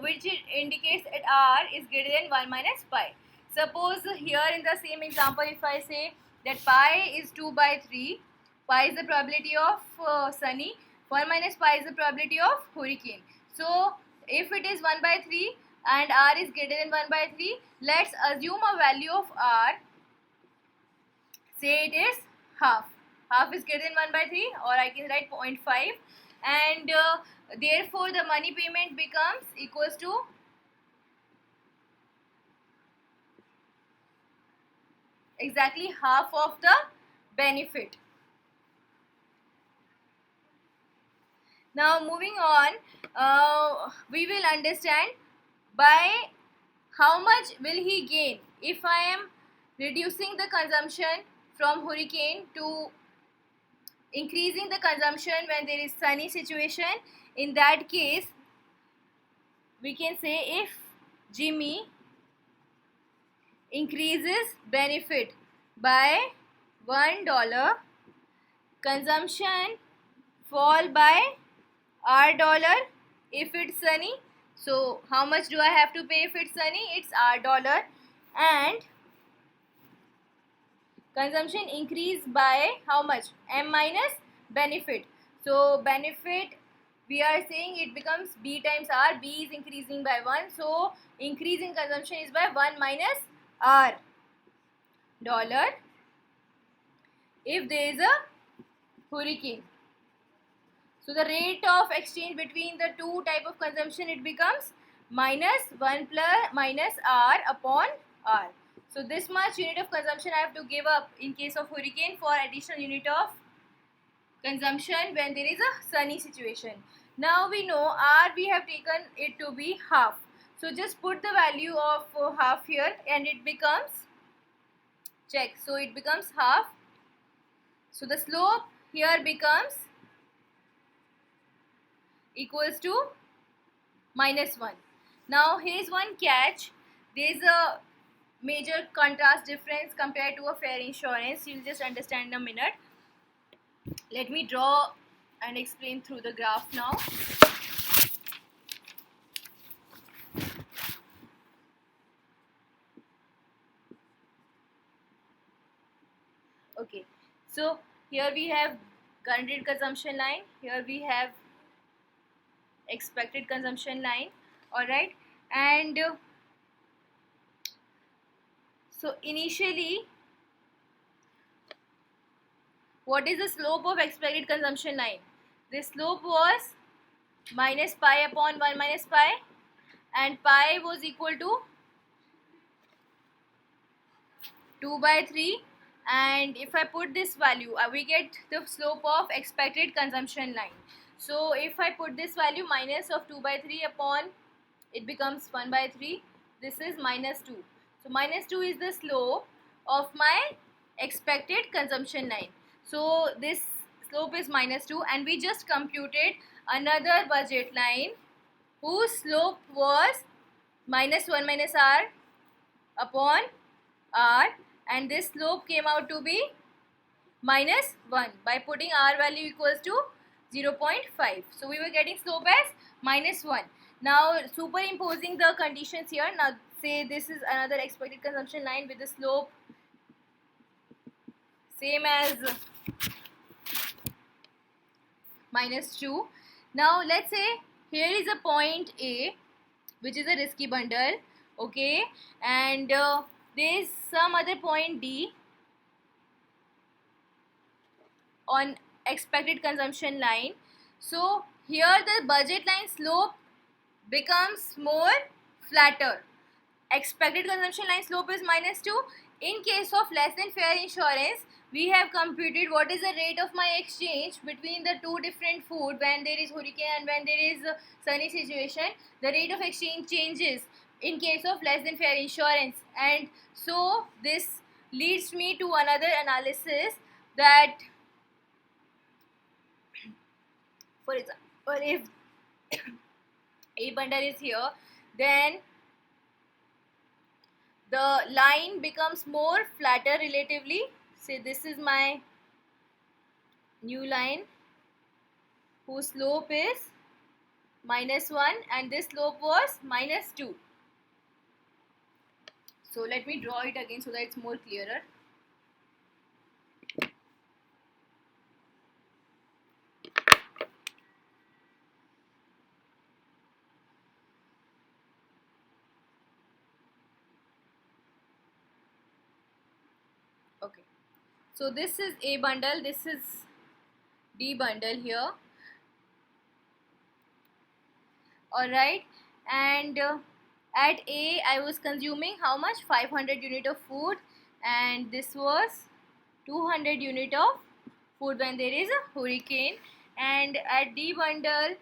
which it indicates that R is greater than 1 minus pi. Suppose here in the same example, if I say that pi is 2 by 3, pi is the probability of sunny, 1 minus pi is the probability of hurricane. So if it is 1 by 3 and R is greater than 1 by 3, let's assume a value of R, say it is half. Half is greater than 1 by 3, or I can write 0.5, and therefore the money payment becomes equals to exactly half of the benefit. Now moving on, we will understand by how much will he gain if I am reducing the consumption from hurricane to increasing the consumption when there is sunny situation. In that case, we can say if Jimmy increases benefit by $1, consumption fall by $R if it's sunny. So how much do I have to pay if it's sunny? It's $R, and consumption increase by how much? M minus benefit. So benefit, we are saying it becomes B times R. B is increasing by 1. So increase in consumption is by 1 minus R dollar if there is a hurricane. So the rate of exchange between the two type of consumption, it becomes minus 1 plus minus R upon R. So this much unit of consumption I have to give up in case of hurricane for additional unit of consumption when there is a sunny situation. Now we know R, we have taken it to be half. So just put the value of half here and it becomes, check, so it becomes half. So the slope here becomes equals to minus 1. Now here's one catch. There is a major contrast difference compared to a fair insurance. You'll just understand in a minute. Let me draw and explain through the graph now. Okay, so here we have guaranteed consumption line, here we have expected consumption line. Alright, and so initially, what is the slope of expected consumption line? The slope was minus pi upon 1 minus pi, and pi was equal to 2 by 3, and if I put this value, we get the slope of expected consumption line. So if I put this value minus of 2 by 3 upon, it becomes 1 by 3, this is minus 2. So minus 2 is the slope of my expected consumption line. So this slope is minus 2, and we just computed another budget line whose slope was minus 1 minus R upon R, and this slope came out to be minus 1 by putting R value equals to 0.5. So we were getting slope as minus 1. Now superimposing the conditions here, now say this is another expected consumption line with the slope same as minus 2. Now let's say here is a point A, which is a risky bundle, Okay, and there is some other point D on expected consumption line. So here the budget line slope becomes more flatter. Expected consumption line slope is -2. In case of less than fair insurance, we have computed what is the rate of my exchange between the two different food when there is hurricane and when there is sunny situation. The rate of exchange changes in case of less than fair insurance, and so this leads me to another analysis that, for example, if a bundle is here, then the line becomes more flatter relatively. Say this is my new line whose slope is -1 and this slope was -2. So let me draw it again so that it's more clearer. Okay, so this is A bundle, this is D bundle here. Alright, and at A I was consuming how much? 500 unit of food, and this was 200 unit of food when there is a hurricane. And at D bundle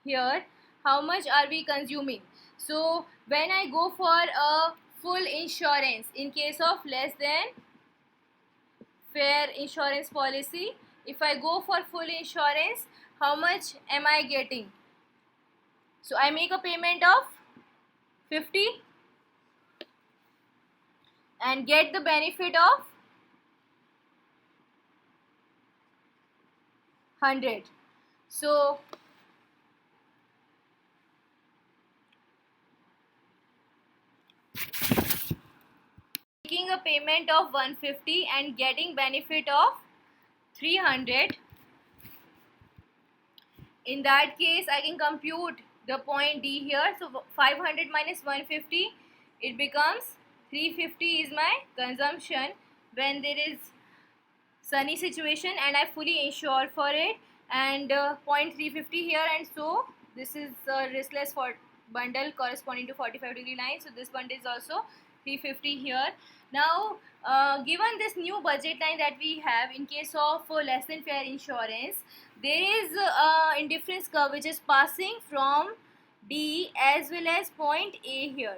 here, how much are we consuming? So when I go for a full insurance, in case of less than fair insurance policy, if I go for full insurance, how much am I getting? So I make a payment of 50 and get the benefit of 100. So making a payment of 150 and getting benefit of 300. In that case, I can compute the point D here. So 500 minus 150, it becomes 350 is my consumption when there is sunny situation and I fully insure for it, and point 350 here, and so this is a riskless for bundle corresponding to 45-degree line. So this bundle is also 350 here. Now given this new budget line that we have, in case of less than fair insurance, there is indifference curve which is passing from D as well as point A here,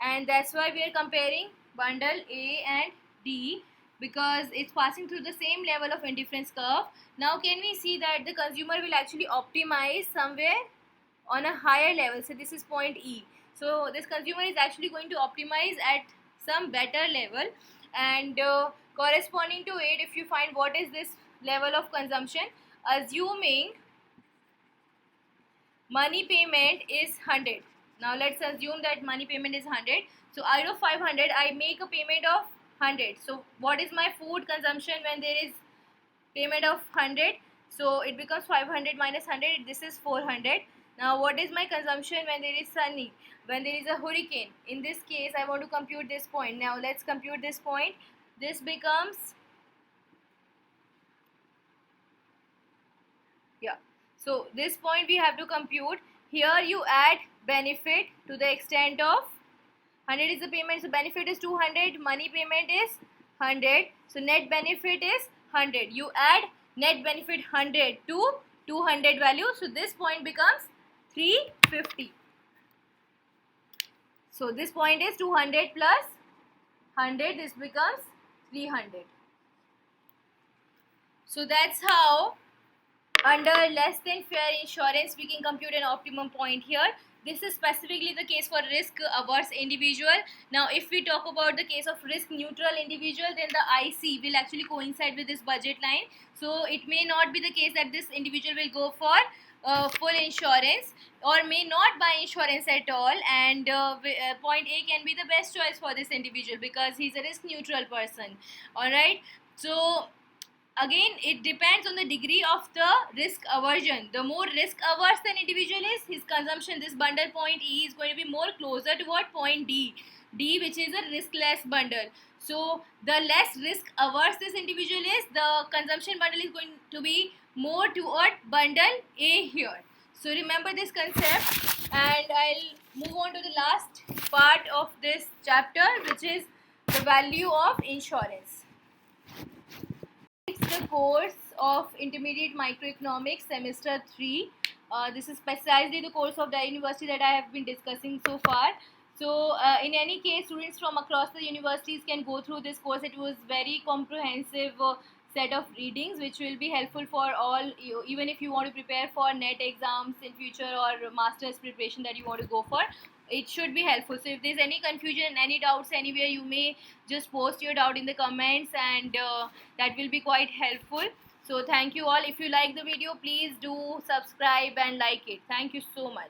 and that's why we are comparing bundle A and D, because it's passing through the same level of indifference curve. Now can we see that the consumer will actually optimize somewhere on a higher level? So this is point E. So this consumer is actually going to optimize at some better level, and corresponding to it, if you find what is this level of consumption, assuming money payment is 100. Now let's assume that money payment is 100. So out of 500 I make a payment of 100. So what is my food consumption when there is payment of 100? So it becomes 500 minus 100, this is 400. Now what is my consumption when there is sunny, when there is a hurricane? In this case I want to compute this point. Now let's compute this point. This becomes, yeah, so this point we have to compute. Here you add benefit to the extent of 100 is the payment, so benefit is 200, money payment is 100, so net benefit is 100. You add net benefit 100 to 200 value, so this point becomes 350. So this point is 200 plus 100, this becomes 300. So that's how under less than fair insurance we can compute an optimum point here. This is specifically the case for risk averse individual. Now if we talk about the case of risk neutral individual, then the IC will actually coincide with this budget line. So it may not be the case that this individual will go for full insurance or may not buy insurance at all, and point A can be the best choice for this individual because he's a risk neutral person. Alright, so again it depends on the degree of the risk aversion. The more risk averse an individual is, his consumption, this bundle point E is going to be more closer toward point D, which is a riskless bundle. So the less risk averse this individual is, the consumption bundle is going to be more toward bundle A here. So remember this concept, and I'll move on to the last part of this chapter, which is the value of insurance. It's the course of Intermediate Microeconomics semester 3. This is precisely the course of the university that I have been discussing so far. So in any case, students from across the universities can go through this course. It was very comprehensive set of readings which will be helpful for all you, even if you want to prepare for NET exams in future or master's preparation that you want to go for. It should be helpful. So if there's any confusion, any doubts anywhere, you may just post your doubt in the comments, and that will be quite helpful. So thank you all. If you like the video, please do subscribe and like it. Thank you so much.